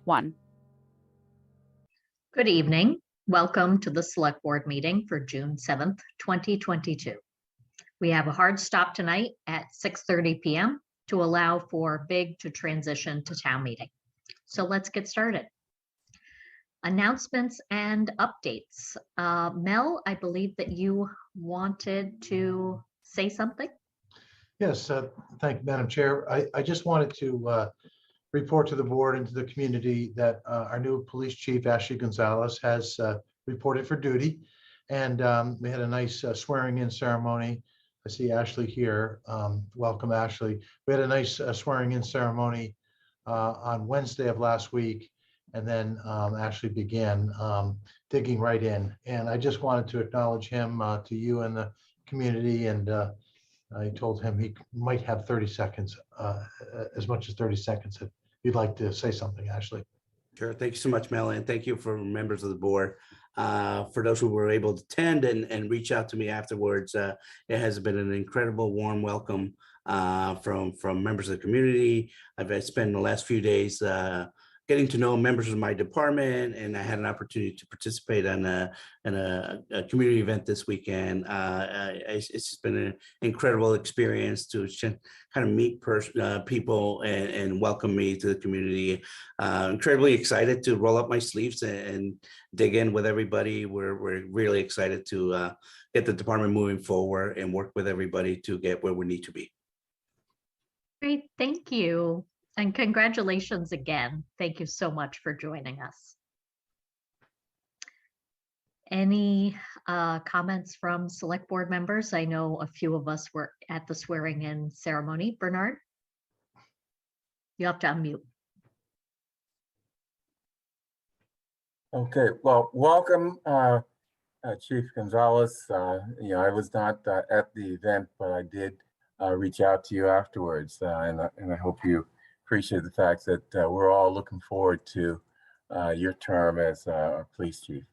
1. Good evening. Welcome to the Select Board meeting for June 7th, 2022. We have a hard stop tonight at 6:30 p.m. to allow for Big to transition to town meeting. So let's get started. Announcements and updates. Mel, I believe that you wanted to say something. Yes, thank you, Madam Chair. I just wanted to report to the board and to the community that our new police chief, Ashley Gonzalez, has reported for duty. And we had a nice swearing in ceremony. I see Ashley here. Welcome, Ashley. We had a nice swearing in ceremony on Wednesday of last week. And then Ashley began digging right in. And I just wanted to acknowledge him to you and the community. And I told him he might have 30 seconds, as much as 30 seconds if you'd like to say something, Ashley. Sure. Thank you so much, Mel, and thank you for members of the board. For those who were able to attend and reach out to me afterwards, it has been an incredible warm welcome from members of the community. I've spent the last few days getting to know members of my department, and I had an opportunity to participate in a community event this weekend. It's just been an incredible experience to kind of meet people and welcome me to the community. Incredibly excited to roll up my sleeves and dig in with everybody. We're really excited to get the department moving forward and work with everybody to get where we need to be. Great, thank you. And congratulations again. Thank you so much for joining us. Any comments from select board members? I know a few of us were at the swearing in ceremony. Bernard? You have to unmute. Okay, well, welcome, Chief Gonzalez. I was not at the event, but I did reach out to you afterwards, and I hope you appreciate the fact that we're all looking forward to your term as our police chief.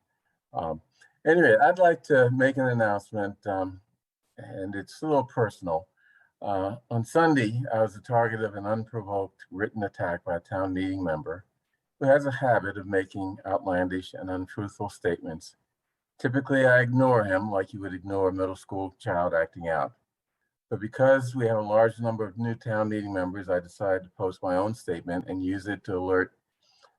Anyway, I'd like to make an announcement, and it's a little personal. On Sunday, I was the target of an unprovoked written attack by a town meeting member who has a habit of making outlandish and untruthful statements. Typically, I ignore him like you would ignore a middle school child acting out. But because we have a large number of new town meeting members, I decided to post my own statement and use it to alert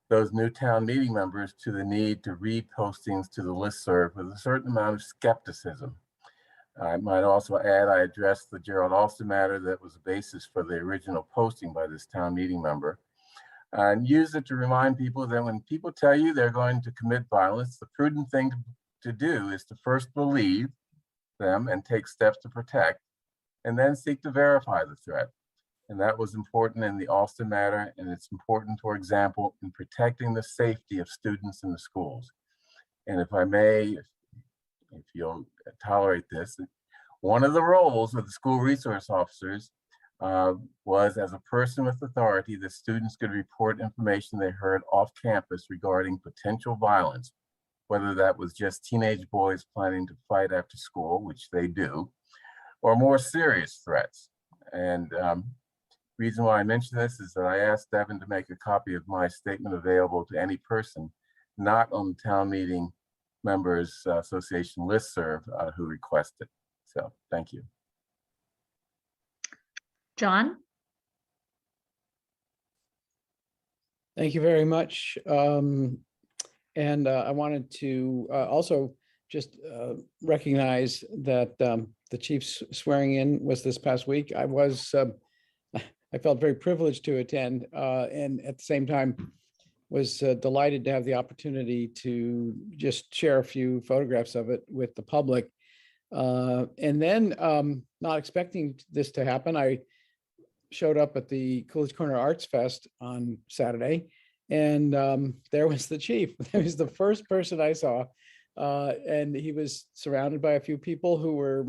those new town meeting members to the need to read postings to the listserv with a certain amount of skepticism. I might also add I addressed the Gerald Alston matter that was the basis for the original posting by this town meeting member, and use it to remind people that when people tell you they're going to commit violence, the prudent thing to do is to first believe them and take steps to protect, and then seek to verify the threat. And that was important in the Alston matter, and it's important, for example, in protecting the safety of students in the schools. And if I may, if you'll tolerate this, one of the roles of the school resource officers was, as a person with authority, that students could report information they heard off campus regarding potential violence, whether that was just teenage boys planning to fight after school, which they do, or more serious threats. And reason why I mention this is that I asked Devin to make a copy of my statement available to any person not on the town meeting members association listserv who requested. So thank you. John? Thank you very much. And I wanted to also just recognize that the chief's swearing in was this past week. I felt very privileged to attend, and at the same time was delighted to have the opportunity to just share a few photographs of it with the public. And then, not expecting this to happen, I showed up at the Coolidge Corner Arts Fest on Saturday, and there was the chief. He was the first person I saw, and he was surrounded by a few people who were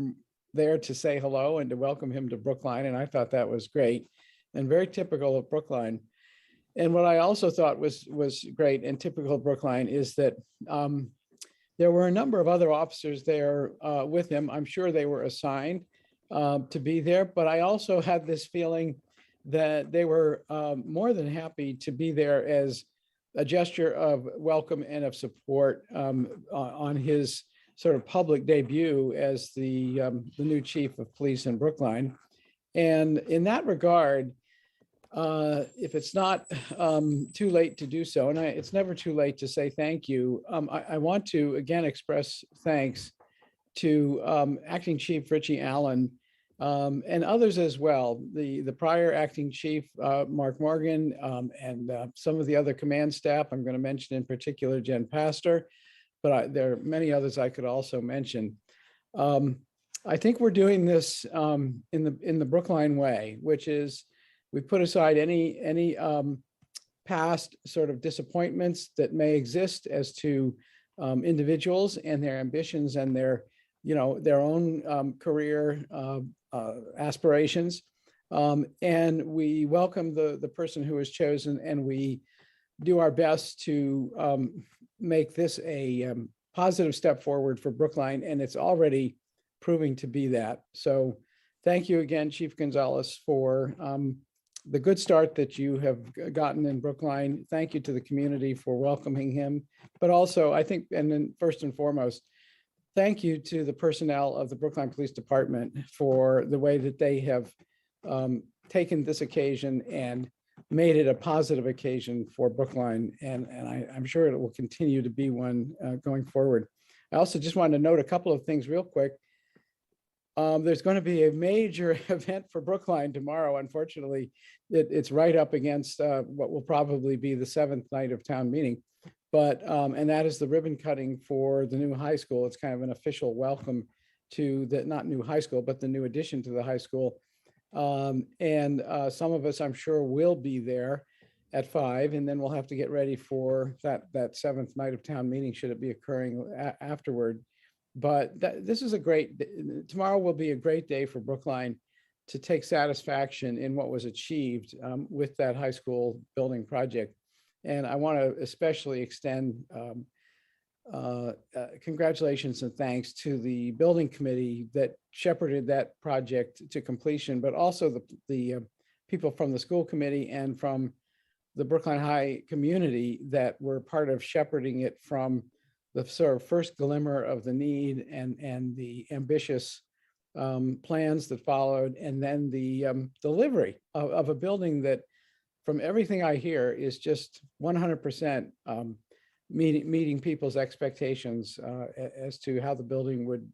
there to say hello and to welcome him to Brookline, and I thought that was great and very typical of Brookline. And what I also thought was great and typical of Brookline is that there were a number of other officers there with him. I'm sure they were assigned to be there, but I also had this feeling that they were more than happy to be there as a gesture of welcome and of support on his sort of public debut as the new chief of police in Brookline. And in that regard, if it's not too late to do so, and it's never too late to say thank you, I want to again express thanks to Acting Chief Richie Allen and others as well. The prior acting chief, Mark Morgan, and some of the other command staff. I'm going to mention in particular Jen Pastor, but there are many others I could also mention. I think we're doing this in the Brookline way, which is we put aside any past sort of disappointments that may exist as to individuals and their ambitions and their own career aspirations. And we welcome the person who was chosen, and we do our best to make this a positive step forward for Brookline, and it's already proving to be that. So thank you again, Chief Gonzalez, for the good start that you have gotten in Brookline. Thank you to the community for welcoming him. But also, I think, and then first and foremost, thank you to the personnel of the Brookline Police Department for the way that they have taken this occasion and made it a positive occasion for Brookline. And I'm sure it will continue to be one going forward. I also just wanted to note a couple of things real quick. There's going to be a major event for Brookline tomorrow. Unfortunately, it's right up against what will probably be the 7th night of town meeting. But, and that is the ribbon cutting for the new high school. It's kind of an official welcome to the, not new high school, but the new addition to the high school. And some of us, I'm sure, will be there at 5, and then we'll have to get ready for that 7th night of town meeting, should it be occurring afterward. But this is a great, tomorrow will be a great day for Brookline to take satisfaction in what was achieved with that high school building project. And I want to especially extend congratulations and thanks to the building committee that shepherded that project to completion, but also the people from the school committee and from the Brookline High community that were part of shepherding it from the sort of first glimmer of the need and the ambitious plans that followed, and then the delivery of a building that, from everything I hear, is just 100% meeting people's expectations as to how the building would,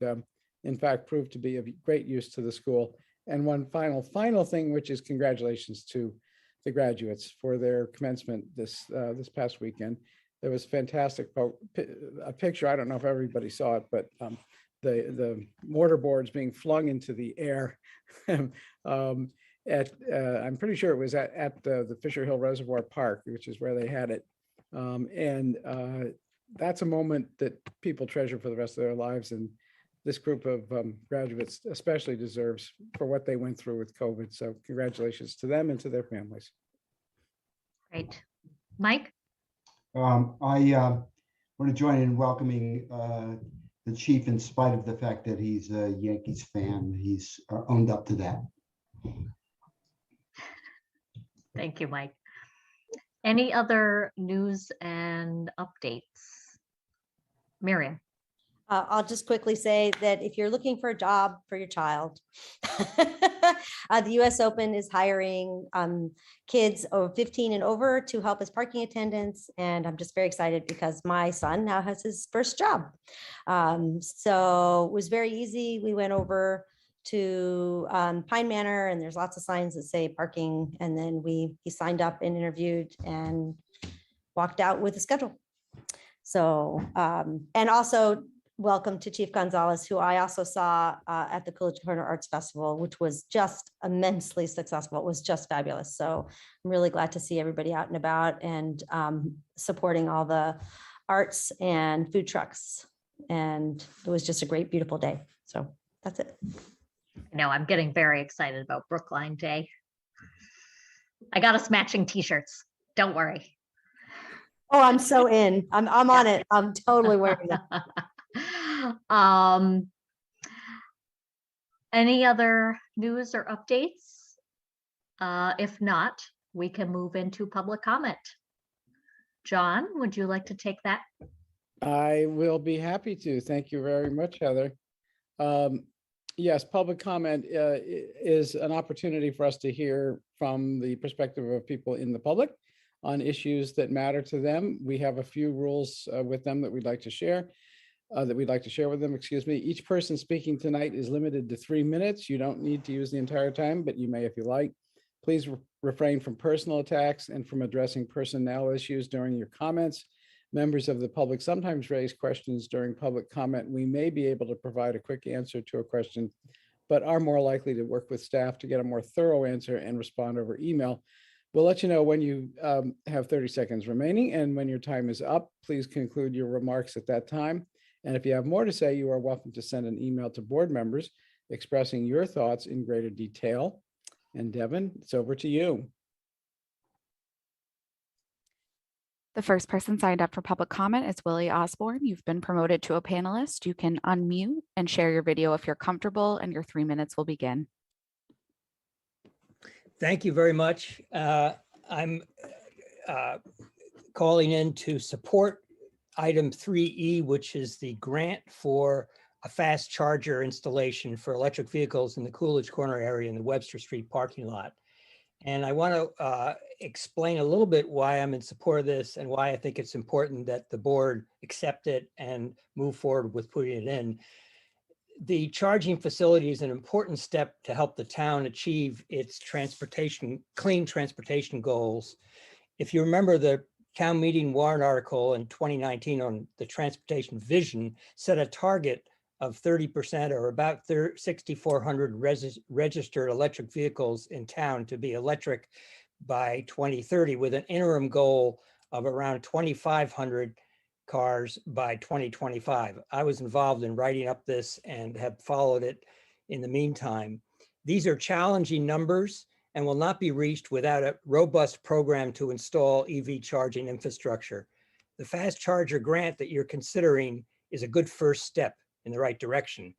in fact, prove to be of great use to the school. And one final thing, which is congratulations to the graduates for their commencement this past weekend. There was fantastic a picture. I don't know if everybody saw it, but the mortar boards being flung into the air I'm pretty sure it was at the Fisher Hill Reservoir Park, which is where they had it. That's a moment that people treasure for the rest of their lives. And this group of graduates especially deserves for what they went through with COVID. So congratulations to them and to their families. Great. Mike? I want to join in welcoming the chief, in spite of the fact that he's a Yankees fan. He's owned up to that. Thank you, Mike. Any other news and updates? Miriam? I'll just quickly say that if you're looking for a job for your child, the US Open is hiring kids over 15 and over to help as parking attendants. And I'm just very excited because my son now has his first job. So it was very easy. We went over to Pine Manor, and there's lots of signs that say parking. And then he signed up and interviewed and walked out with a schedule. So, and also, welcome to Chief Gonzalez, who I also saw at the Coolidge Corner Arts Festival, which was just immensely successful. It was just fabulous. So I'm really glad to see everybody out and about and supporting all the arts and food trucks. And it was just a great, beautiful day. So that's it. No, I'm getting very excited about Brookline Day. I got us matching t-shirts. Don't worry. Oh, I'm so in. I'm on it. I'm totally wearing it. Any other news or updates? If not, we can move into public comment. John, would you like to take that? I will be happy to. Thank you very much, Heather. Yes, public comment is an opportunity for us to hear from the perspective of people in the public on issues that matter to them. We have a few rules with them that we'd like to share, with them, excuse me. Each person speaking tonight is limited to 3 minutes. You don't need to use the entire time, but you may if you like. Please refrain from personal attacks and from addressing personnel issues during your comments. Members of the public sometimes raise questions during public comment. We may be able to provide a quick answer to a question, but are more likely to work with staff to get a more thorough answer and respond over email. We'll let you know when you have 30 seconds remaining, and when your time is up, please conclude your remarks at that time. And if you have more to say, you are welcome to send an email to board members expressing your thoughts in greater detail. And Devin, it's over to you. The first person signed up for public comment is Willie Osborne. You've been promoted to a panelist. You can unmute and share your video if you're comfortable, and your 3 minutes will begin. Thank you very much. I'm calling in to support item 3E, which is the grant for a fast charger installation for electric vehicles in the Coolidge Corner area in the Webster Street parking lot. And I want to explain a little bit why I'm in support of this and why I think it's important that the board accept it and move forward with putting it in. The charging facility is an important step to help the town achieve its clean transportation goals. If you remember, the town meeting warrant article in 2019 on the transportation vision set a target of 30% or about 6,400 registered electric vehicles in town to be electric by 2030, with an interim goal of around 2,500 cars by 2025. I was involved in writing up this and have followed it in the meantime. These are challenging numbers and will not be reached without a robust program to install EV charging infrastructure. The fast charger grant that you're considering is a good first step in the right direction.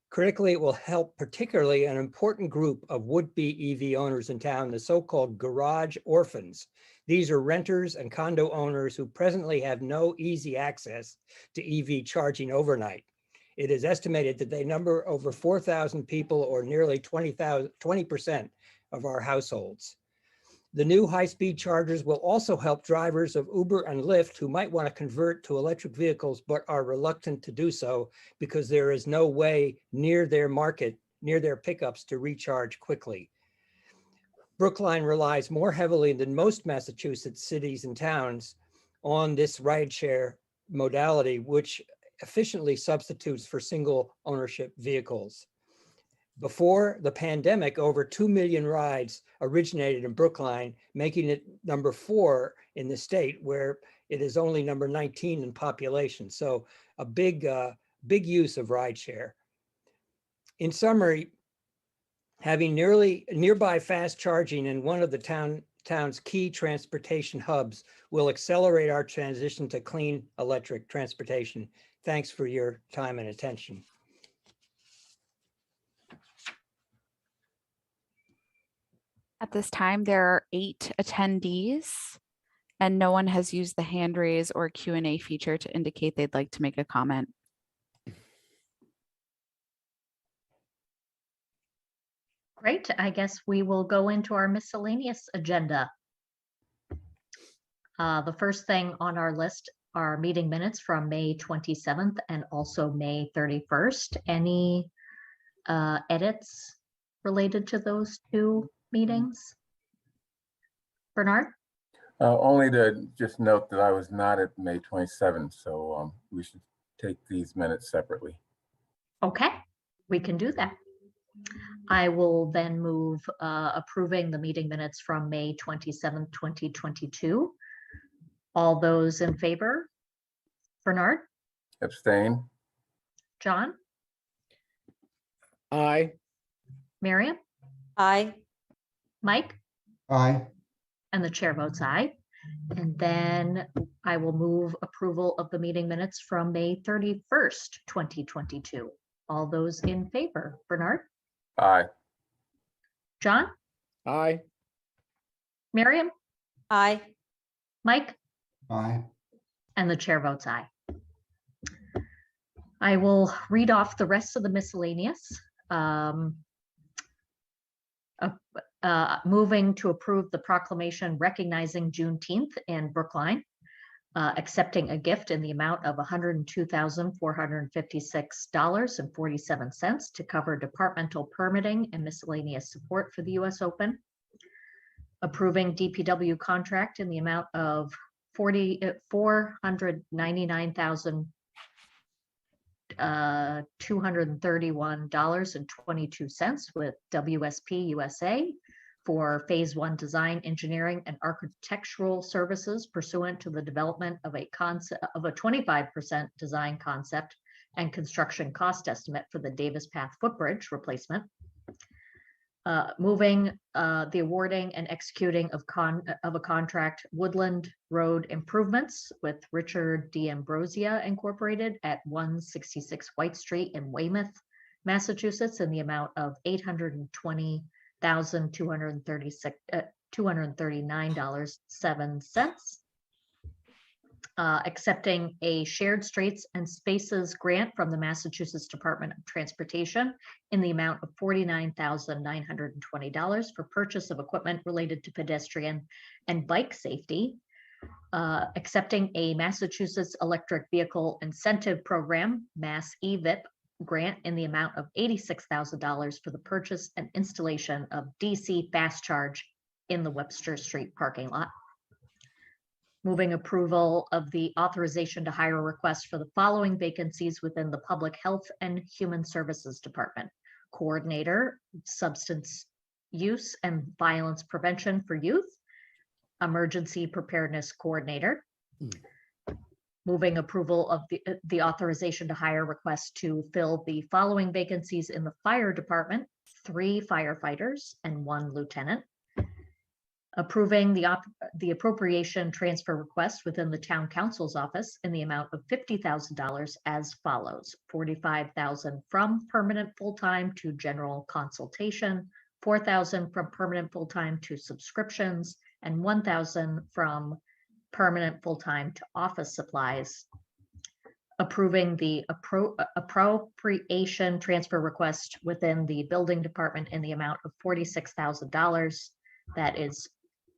Critically, it will help particularly an important group of would-be EV owners in town, the so-called garage orphans. These are renters and condo owners who presently have no easy access to EV charging overnight. It is estimated that they number over 4,000 people, or nearly 20% of our households. The new high-speed chargers will also help drivers of Uber and Lyft who might want to convert to electric vehicles but are reluctant to do so because there is no way near their pickups to recharge quickly. Brookline relies more heavily than most Massachusetts cities and towns on this rideshare modality, which efficiently substitutes for single ownership vehicles. Before the pandemic, over 2 million rides originated in Brookline, making it number 4 in the state, where it is only number 19 in population. So a big use of rideshare. In summary, having nearby fast charging in one of the town's key transportation hubs will accelerate our transition to clean electric transportation. Thanks for your time and attention. At this time, there are 8 attendees, and no one has used the hand raise or Q&A feature to indicate they'd like to make a comment. Great. I guess we will go into our miscellaneous agenda. The first thing on our list are meeting minutes from May 27th and also May 31st. Any edits related to those 2 meetings? Bernard? Only to just note that I was not at May 27th, so we should take these minutes separately. Okay, we can do that. I will then move approving the meeting minutes from May 27th, 2022. All those in favor? Bernard? Abstain? John? Aye. Miriam? Aye. Mike? Aye. And the chair votes aye. And then I will move approval of the meeting minutes from May 31st, 2022. All those in favor? Bernard? Aye. John? Aye. Miriam? Aye. Mike? Aye. And the chair votes aye. I will read off the rest of the miscellaneous. Moving to approve the proclamation recognizing Juneteenth in Brookline, accepting a gift in the amount of $102,456.47 to cover departmental permitting and miscellaneous support for the US Open. Approving DPW contract in the amount of $499,231.22 with WSP USA for Phase 1 design, engineering, and architectural services pursuant to the development of a 25% design concept and construction cost estimate for the Davis Path footbridge replacement. Moving the awarding and executing of a contract Woodland Road improvements with Richard D. Ambrosia Incorporated at 166 White Street in Weymouth, Massachusetts, in the amount of $820,239.07. Accepting a shared streets and spaces grant from the Massachusetts Department of Transportation in the amount of $49,920 for purchase of equipment related to pedestrian and bike safety. Accepting a Massachusetts Electric Vehicle Incentive Program, Mass EVIP, grant in the amount of $86,000 for the purchase and installation of DC fast charge in the Webster Street parking lot. Moving approval of the authorization to hire request for the following vacancies within the Public Health and Human Services Department: Coordinator, Substance Use and Violence Prevention for Youth, Emergency Preparedness Coordinator. Moving approval of the authorization to hire request to fill the following vacancies in the Fire Department: 3 firefighters and 1 lieutenant. Approving the appropriation transfer request within the Town Council's office in the amount of $50,000 as follows: $45,000 from permanent full-time to general consultation, $4,000 from permanent full-time to subscriptions, and $1,000 from permanent full-time to office supplies. Approving the appropriation transfer request within the Building Department in the amount of $46,000. That is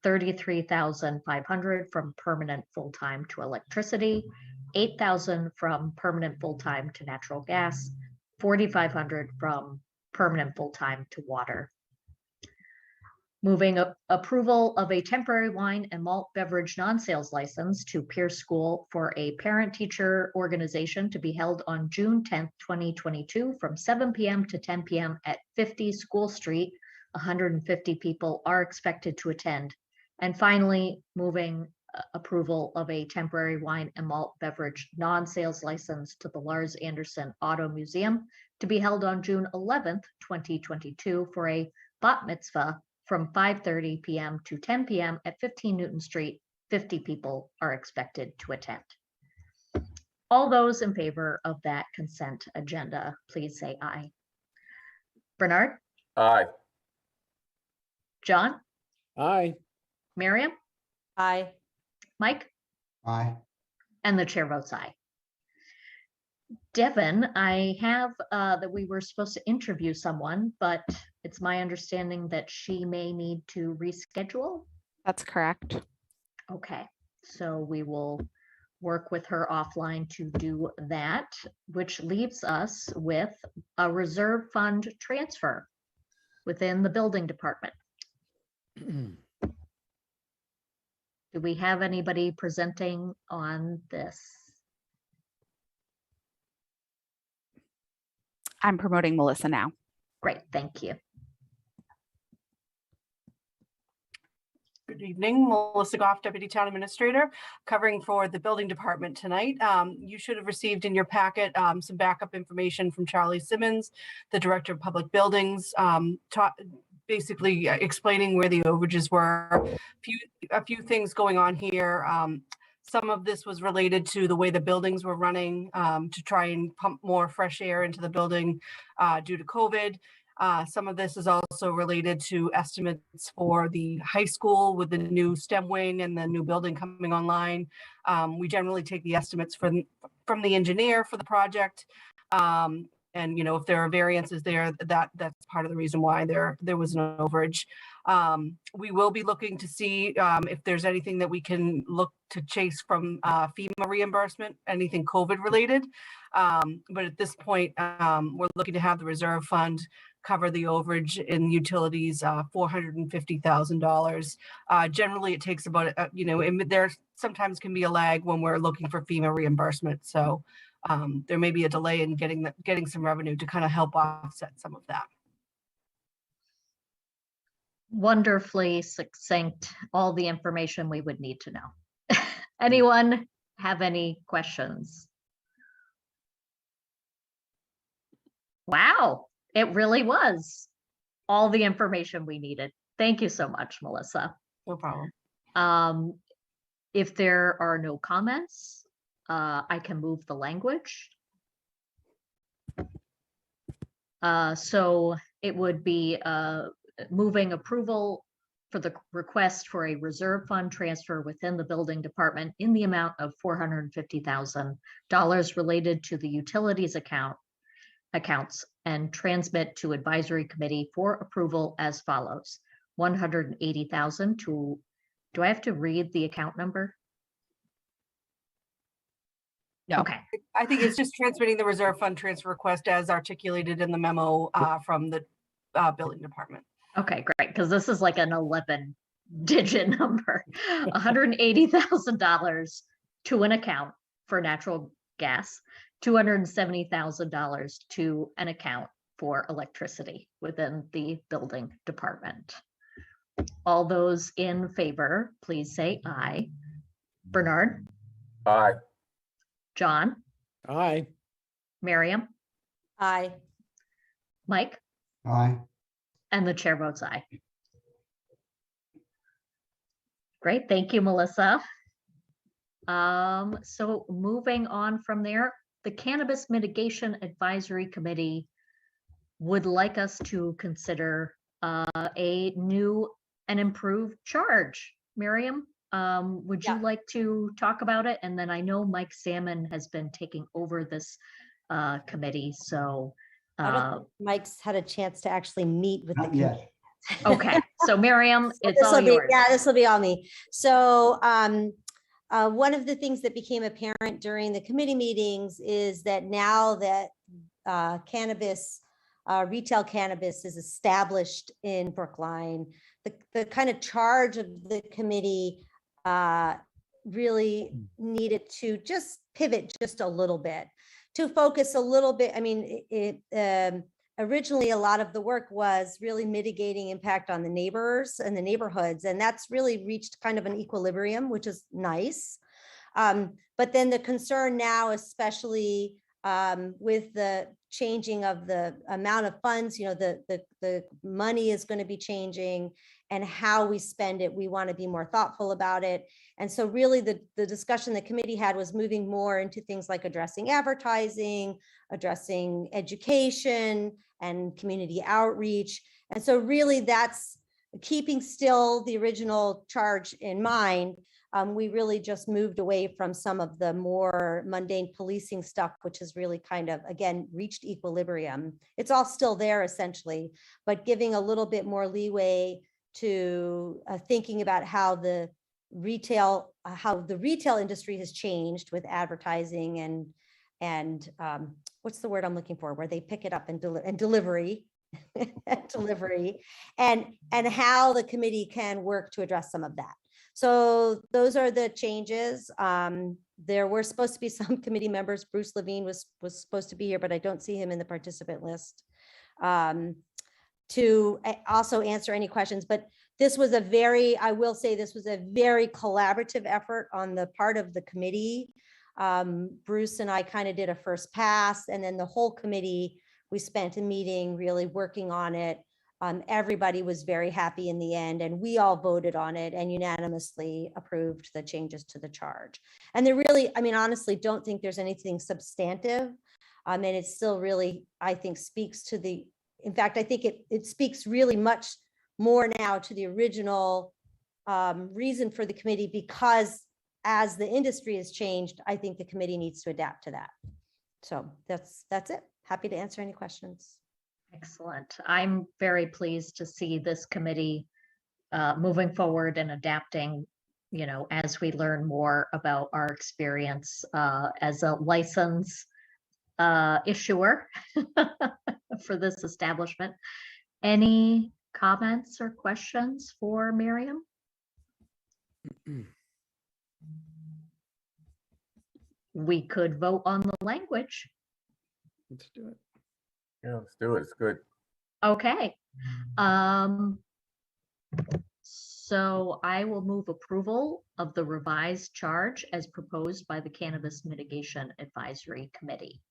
$33,500 from permanent full-time to electricity, $8,000 from permanent full-time to natural gas, $4,500 from permanent full-time to water. Moving approval of a temporary wine and malt beverage non-sales license to Pierce School for a parent-teacher organization to be held on June 10th, 2022 from 7 p.m. to 10 p.m. at 50 School Street. 150 people are expected to attend. And finally, moving approval of a temporary wine and malt beverage non-sales license to the Lars Anderson Auto Museum to be held on June 11th, 2022 for a bat mitzvah from 5:30 p.m. to 10 p.m. at 15 Newton Street. 50 people are expected to attend. All those in favor of that consent agenda, please say aye. Bernard? Aye. John? Aye. Miriam? Aye. Mike? Aye. And the chair votes aye. Devin, I have that we were supposed to interview someone, but it's my understanding that she may need to reschedule. That's correct. Okay, so we will work with her offline to do that, which leaves us with a reserve fund transfer within the building department. Do we have anybody presenting on this? I'm promoting Melissa now. Great, thank you. Good evening, Melissa Goff, Deputy Town Administrator, covering for the Building Department tonight. You should have received in your packet some backup information from Charlie Simmons, the Director of Public Buildings, basically explaining where the overages were. A few things going on here. Some of this was related to the way the buildings were running to try and pump more fresh air into the building due to COVID. Some of this is also related to estimates for the high school with the new STEM wing and the new building coming online. We generally take the estimates from the engineer for the project. And if there are variances there, that's part of the reason why there was an overage. We will be looking to see if there's anything that we can look to chase from FEMA reimbursement, anything COVID related. But at this point, we're looking to have the reserve fund cover the overage in utilities, $450,000. Generally, it takes about, there sometimes can be a lag when we're looking for FEMA reimbursement. So there may be a delay in getting some revenue to kind of help offset some of that. Wonderfully succinct, all the information we would need to know. Anyone have any questions? Wow, it really was all the information we needed. Thank you so much, Melissa. No problem. If there are no comments, I can move the language. So it would be moving approval for the request for a reserve fund transfer within the building department in the amount of $450,000 related to the utilities accounts and transmit to advisory committee for approval as follows. 180,000 to, do I have to read the account number? No. Okay. I think it's just transmitting the reserve fund transfer request as articulated in the memo from the building department. Okay, great. Because this is like an 11-digit number. $180,000 to an account for natural gas, $270,000 to an account for electricity within the building department. All those in favor, please say aye. Bernard? Aye. John? Aye. Miriam? Aye. Mike? Aye. And the chair votes aye. Great, thank you, Melissa. So moving on from there, the Cannabis Mitigation Advisory Committee would like us to consider a new and improved charge. Miriam, would you like to talk about it? And then I know Mike Salmon has been taking over this committee, so. I don't think Mike's had a chance to actually meet with the Not yet. committee. Okay, so Miriam, it's all This'll be- yours. Yeah, this will be all me. So one of the things that became apparent during the committee meetings is that now that cannabis, retail cannabis is established in Brookline, the kind of charge of the committee really needed to just pivot just a little bit, to focus a little bit. I mean, originally a lot of the work was really mitigating impact on the neighbors and the neighborhoods, and that's really reached kind of an equilibrium, which is nice. But then the concern now, especially with the changing of the amount of funds, the money is going to be changing, and how we spend it, we want to be more thoughtful about it. And so really the discussion the committee had was moving more into things like addressing advertising, addressing education and community outreach. And so really that's keeping still the original charge in mind. We really just moved away from some of the more mundane policing stuff, which has really kind of, again, reached equilibrium. It's all still there essentially, but giving a little bit more leeway to thinking about how the retail industry has changed with advertising and what's the word I'm looking for, where they pick it up and delivery and how the committee can work to address some of that. So those are the changes. There were supposed to be some committee members. Bruce Levine was supposed to be here, but I don't see him in the participant list to also answer any questions. But this was I will say this was a very collaborative effort on the part of the committee. Bruce and I kind of did a first pass, and then the whole committee, we spent a meeting really working on it. Everybody was very happy in the end, and we all voted on it and unanimously approved the changes to the charge. And they really, I mean, honestly, don't think there's anything substantive. And it still really, I think, speaks to the in fact, I think it speaks really much more now to the original reason for the committee, because as the industry has changed, I think the committee needs to adapt to that. So that's it. Happy to answer any questions. Excellent. I'm very pleased to see this committee moving forward and adapting, you know, as we learn more about our experience as a license issuer for this establishment. Any comments or questions for Miriam? We could vote on the language. Let's do it. Yeah, let's do it. It's good. Okay. So I will move approval of the revised charge as proposed by the Cannabis Mitigation Advisory Committee.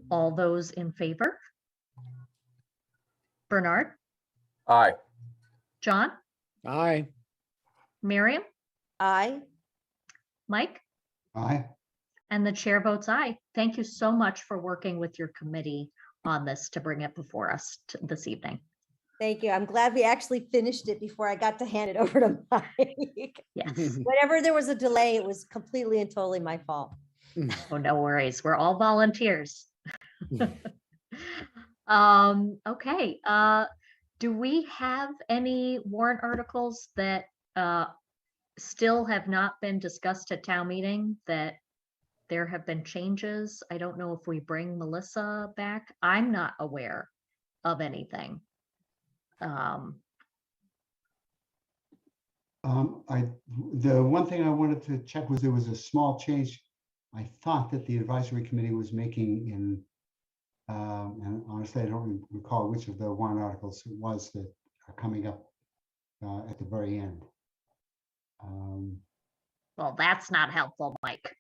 All those in favor? Bernard, Aye. John, Aye. Miriam, Aye. Mike, Aye. and the chair votes aye. Thank you so much for working with your committee on this to bring it before us this evening. Thank you. I'm glad we actually finished it before I got to hand it over to Mike. Yes. Whenever there was a delay, it was completely and totally my fault. Oh, no worries. We're all volunteers. Okay. Do we have any warrant articles that still have not been discussed at town meeting, that there have been changes? I don't know if we bring Melissa back. I'm not aware of anything. The one thing I wanted to check was there was a small change. I thought that the advisory committee was making in, and honestly, I don't recall which of the warrant articles it was that are coming up at the very end. Well, that's not helpful, Mike.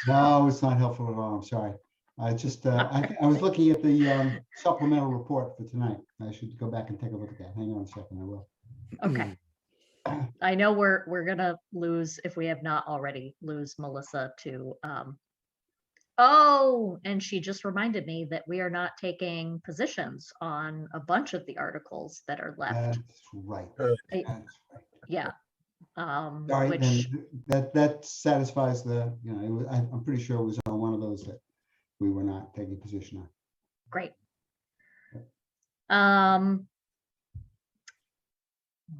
No, it's not helpful at all. I'm sorry. I just, I was looking at the supplemental report for tonight. I should go back and take a look at that. Hang on a second, I will. Okay. I know we're gonna lose, if we have not already, lose Melissa to oh, and she just reminded me that we are not taking positions on a bunch of the articles that are left. That's right. Good. That's right. Yeah. Sorry, Which, then that satisfies the, you know, I'm pretty sure it was on one of those that we were not taking position on. great.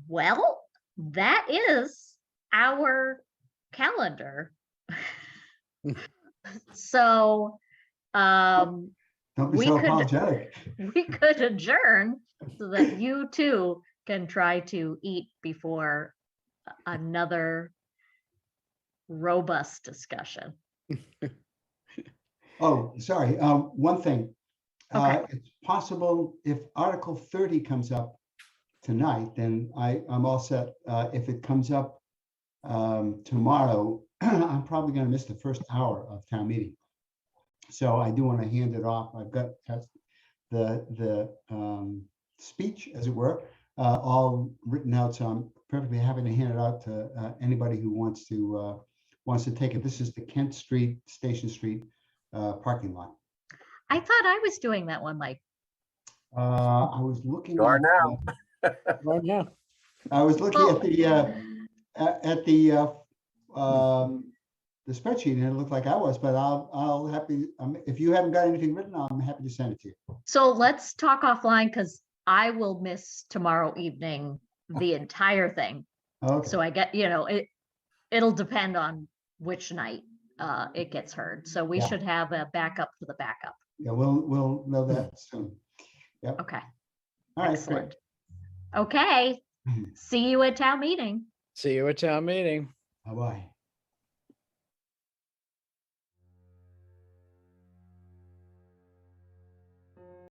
Well, that is our calendar. So, Don't be we so could- apologetic. we could adjourn so that you too can try to eat before another robust discussion. Oh, sorry, one thing. Okay. It's possible if Article 30 comes up tonight, then I'm all set. If it comes up tomorrow, I'm probably gonna miss the first hour of town meeting. So I do want to hand it off. I've got the speech, as it were, all written out, so I'm perfectly happy to hand it out to anybody who wants to take it. This is the Kent Street, Station Street parking lot. I thought I was doing that one, Mike. I was looking. You are at, now. Right now. I was looking Oh. at the spreadsheet, and it looked like I was, but I'll happy, if you haven't got anything written, I'm happy to send it to you. So let's talk offline, because I will miss tomorrow evening the entire thing. Okay. So I get, you know, it'll depend on which night it gets heard. So we Yeah. should have a backup to the backup. Yeah, we'll know that soon. Yep. Okay, All right, excellent. Okay, see you at town meeting. See you at town meeting. Bye-bye.